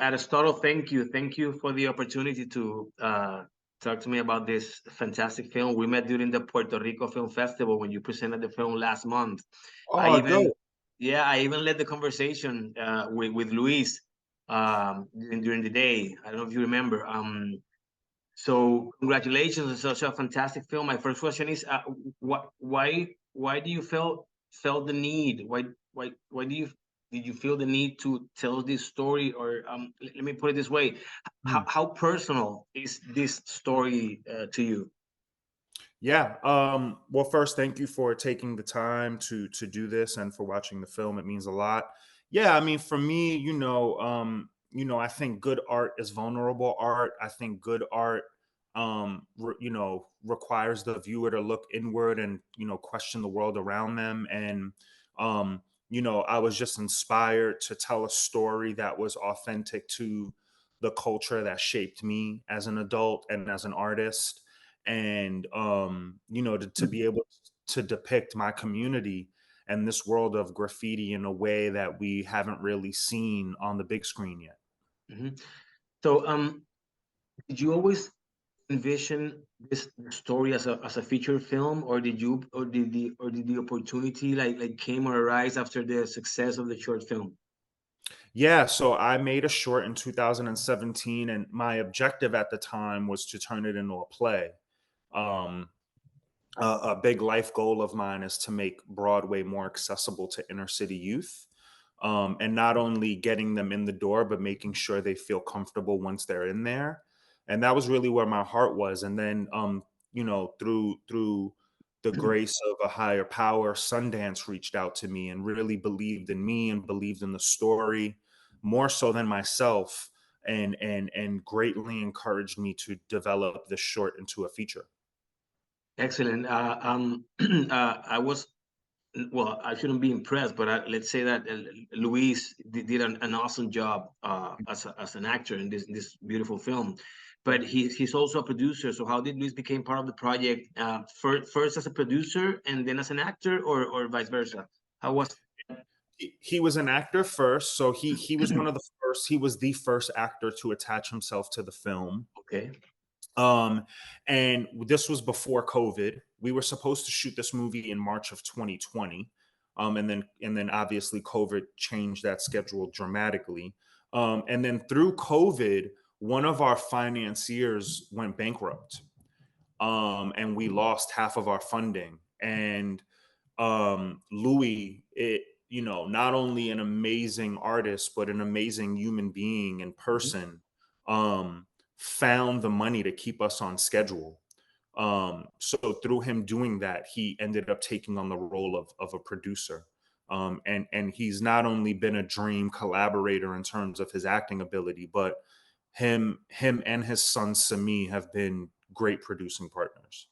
Aristotle, thank you. Thank you for the opportunity to talk to me about this fantastic film. We met during the Puerto Rico Film Festival when you presented the film last month. I Oh, even, dope. yeah, I even led the conversation with Luis during the day. I don't know if you remember. So congratulations on such a fantastic film. My first question is, why do you felt the need? Why do you did you feel the need to tell this story? Or let me put it this way: Hmm. how personal is this story to you? Yeah. Well, first, thank you for taking the time to do this and for watching the film. It means a lot. Yeah, I mean, for me, I think good art is vulnerable art. I think good art, requires the viewer to look inward and question the world around them. And I was just inspired to tell a story that was authentic to the culture that shaped me as an adult and as an artist, and to be able to depict my community and this world of graffiti in a way that we haven't really seen on the big screen yet. Mhm. So, did you always envision this story as a feature film, or did the opportunity like came or arise after the success of the short film? Yeah, so I made a short in 2017, and my objective at the time was to turn it into a play. um, a big life goal of mine is to make Broadway more accessible to inner city youth. And not only getting them in the door, but making sure they feel comfortable once they're in there. And that was really where my heart was. And then, through the grace of a higher power, Sundance reached out to me and really believed in me and believed in the story more so than myself, and greatly encouraged me to develop this short into a feature. Excellent. I was well. I shouldn't be impressed, but let's say that Luis did an awesome job as an actor in this beautiful film. But he's also a producer. So how did Luis become part of the project? First as a producer and then as an actor, or vice versa? How was? He was an actor first, so he was one of the first. He was the first actor to attach himself to the film. Okay. Um, and this was before COVID. We were supposed to shoot this movie in March of 2020, and then obviously COVID changed that schedule dramatically. And then through COVID, one of our financiers went bankrupt, and we lost half of our funding. And Louis, not only an amazing artist, but an amazing human being and Mhm. person, um, found the money to keep us on schedule. So through him doing that, he ended up taking on the role of a producer. And he's not only been a dream collaborator in terms of his acting ability, but him and his son Sami have been great producing partners.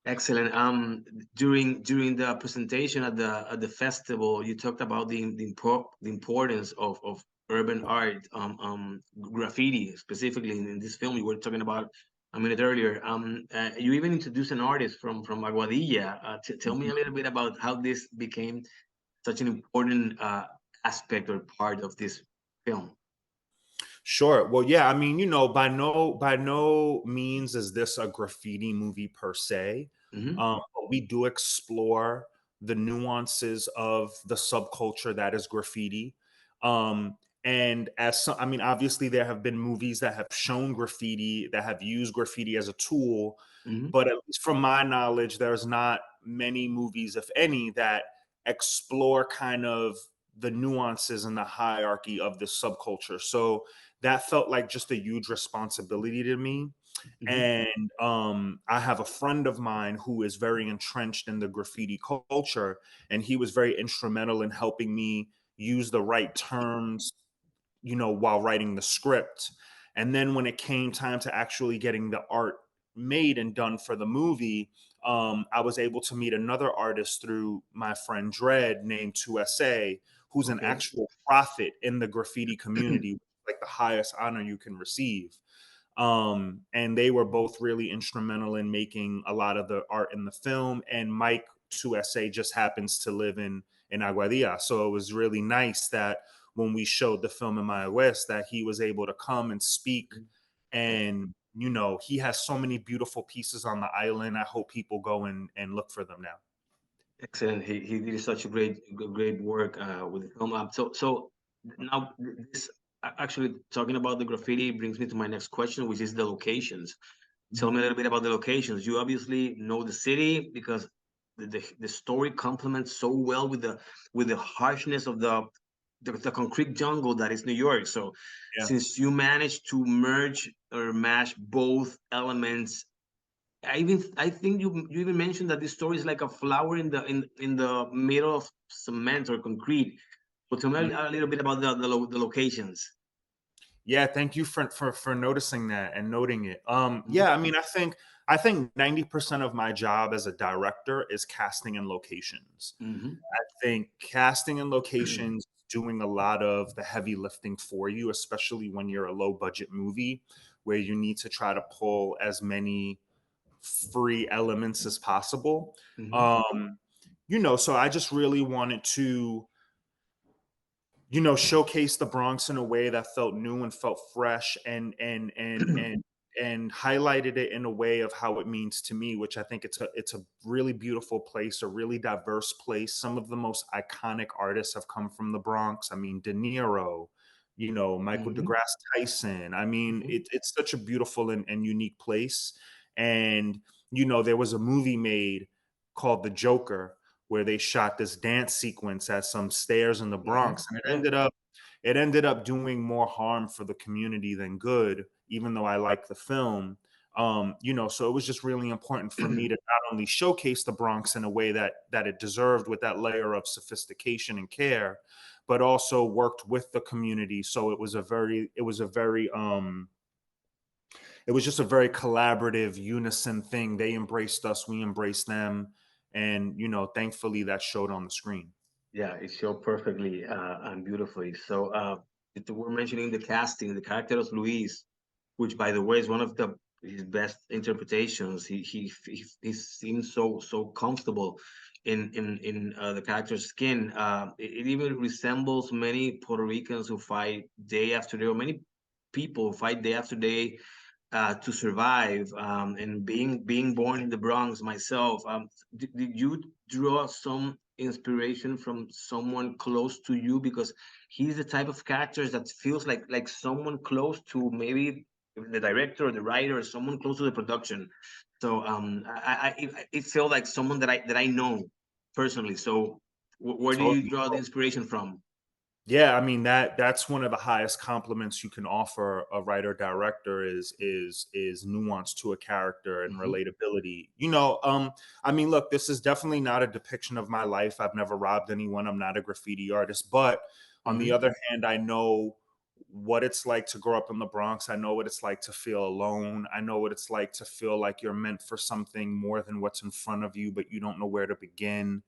Excellent. During the presentation at the festival, you talked about the importance of urban art, graffiti specifically in this film you were talking about a minute earlier. You even introduced an artist from Aguadilla. Tell me a little bit about how this became such an important aspect or part of this film. Sure. Well, yeah, I mean, by no means is this a graffiti movie per se. Hmm. But we do explore the nuances of the subculture that is graffiti. And I mean, obviously there have been movies that have shown graffiti, that have used graffiti as a tool, Hmm. but at least from my knowledge, there's not many movies, if any, that explore kind of the nuances and the hierarchy of this subculture. So that felt like just a huge responsibility to me. Hmm. And I have a friend of mine who is very entrenched in the graffiti culture, and he was very instrumental in helping me use the right terms, while writing the script. And then when it came time to actually getting the art made and done for the movie, I was able to meet another artist through my friend Dread named 2SA, who's an Okay. actual prophet in the graffiti community, like the highest honor you can receive. And they were both really instrumental in making a lot of the art in the film. And Mike 2SA just happens to live in Aguadilla. So it was really nice that when we showed the film in my West, that he was able to come and speak. And he has so many beautiful pieces on the island. I hope people go and look for them now. Excellent. He did such a great work with the film. So now this actually talking about the graffiti brings me to my next question, which is the locations. Tell me a little bit about the locations. You obviously know the city because the story complements so well with the harshness of the concrete jungle that is New York. So Yeah. since you managed to merge or mash both elements, I think you even mentioned that this story is like a flower in the middle of cement or concrete. So tell me a little bit about the locations. Yeah, thank you for noticing that and noting it. Yeah, I mean, I think 90% of my job as a director is casting and locations. Hmm. I think casting and locations doing a lot of the heavy lifting for you, especially when you're a low budget movie where you need to try to pull as many free elements as possible. Hmm. So I just really wanted to showcase the Bronx in a way that felt new and felt fresh, and highlighted it in a way of how it means to me, which I think it's a really beautiful place, a really diverse place. Some of the most iconic artists have come from the Bronx. I mean, De Niro, Michael Hmm. deGrasse Tyson. I mean, Hmm. it's such a beautiful and unique place. And there was a movie made called The Joker, where they shot this dance sequence at some stairs in the Hmm. Bronx, and it Yeah. ended up doing more harm for the community than good, even though I like the film. So it was just really important for me to not only showcase the Bronx in a way that it deserved with that layer of sophistication and care, but also worked with the community. So it was just a very collaborative, unison thing. They embraced us, we embraced them, and thankfully that showed on the screen. Yeah, it showed perfectly and beautifully. So we're mentioning the casting, the character of Luis, which by the way is one of his best interpretations. He seems so comfortable in the character's skin. It even resembles many Puerto Ricans who fight day after day, or many people who fight day after day to survive. And being born in the Bronx myself, did you draw some inspiration from someone close to you? Because he's the type of characters that feels like someone close to maybe the director or the writer or someone close to the production. So it felt like someone that I know personally. So where do you Totally. draw the inspiration from? Yeah, I mean that's one of the highest compliments you can offer a writer director is nuance to a character and Hmm. relatability. I mean, look, this is definitely not a depiction of my life. I've never robbed anyone. I'm not a graffiti artist, but on the Hmm. other hand, I know what it's like to grow up in the Bronx. I know what it's like to feel alone. I know what it's like to feel like you're meant for something more than what's in front of you, but you don't know where to begin.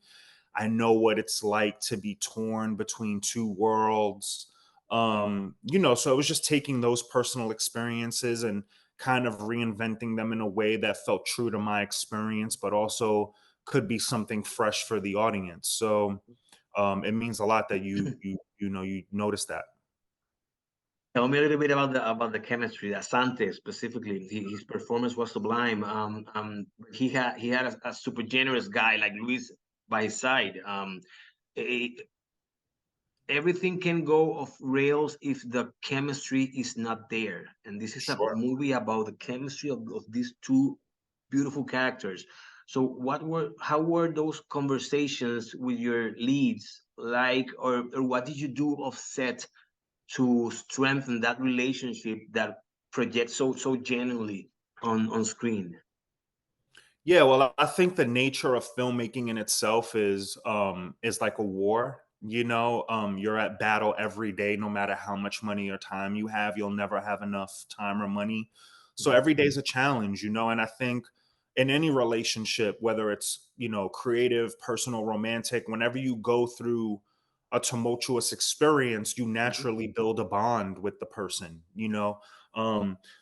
I know what it's like to be torn between two worlds. So it was just taking those personal experiences and kind of reinventing them in a way that felt true to my experience, but also could be something fresh for the audience. So it means a lot that you notice that. Tell me a little bit about the chemistry. Asante specifically, his performance was sublime. He had a super generous guy like Luis by his side. Eh, Everything can go off rails if the chemistry is not there. And this is a Sure. movie about the chemistry of these two beautiful characters. So how were those conversations with your leads like, or what did you do offset to strengthen that relationship that projects so genuinely on screen? Yeah, well, I think the nature of filmmaking in itself is like a war. You're at battle every day, no matter how much money or time you have. You'll never have enough time or money. So Mhm. every day is a challenge, and I think in any relationship, whether it's, creative, personal, romantic, whenever you go through a tumultuous experience, you Mhm. naturally build a bond with the person.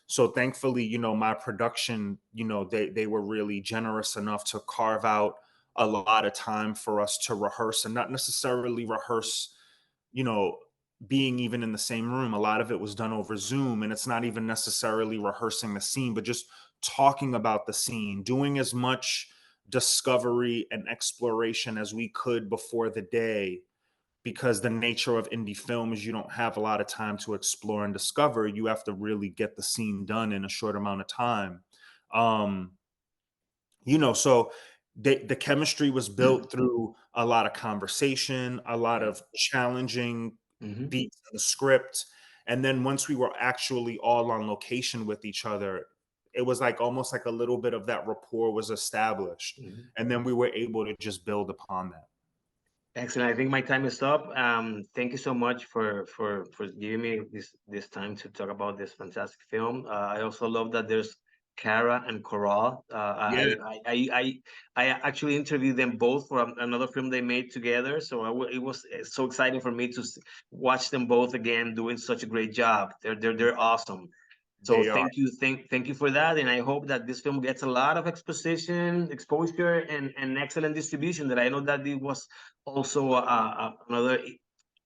So thankfully, my production, they were really generous enough to carve out a lot of time for us to rehearse, and not necessarily rehearse, you know, being even in the same room. A lot of it was done over Zoom, and it's not even necessarily rehearsing the scene, but just talking about the scene, doing as much discovery and exploration as we could before the day, because the nature of indie film is you don't have a lot of time to explore and discover. You have to really get the scene done in a short amount of time. Um, so the chemistry was built through a lot of conversation, a lot of challenging beats in the script. And then once we were actually all on location with each other, it was like almost like a little bit of that rapport was established. And then we were able to just build upon that. Excellent. I think my time is up. Thank you so much for giving me this time to talk about this fantastic film. I also love that there's Cara and Coral. Yeah. I actually interviewed them both for another film they made together. So it was so exciting for me to watch them both again doing such a great job. They're awesome. So They are. thank you for that, and I hope that this film gets a lot of exposure, and excellent distribution. That I know that it was also another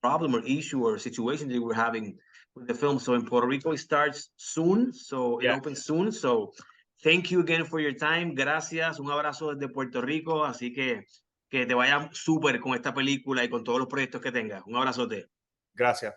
problem or issue or situation that we're having with the film. So in Puerto Rico, it starts soon, so it Yeah. opens soon. So thank you again for your time. Gracias, un abrazo desde Puerto Rico. Así que te vaya súper con esta película y con todos los proyectos que tengas. Un abrazote. Gracias.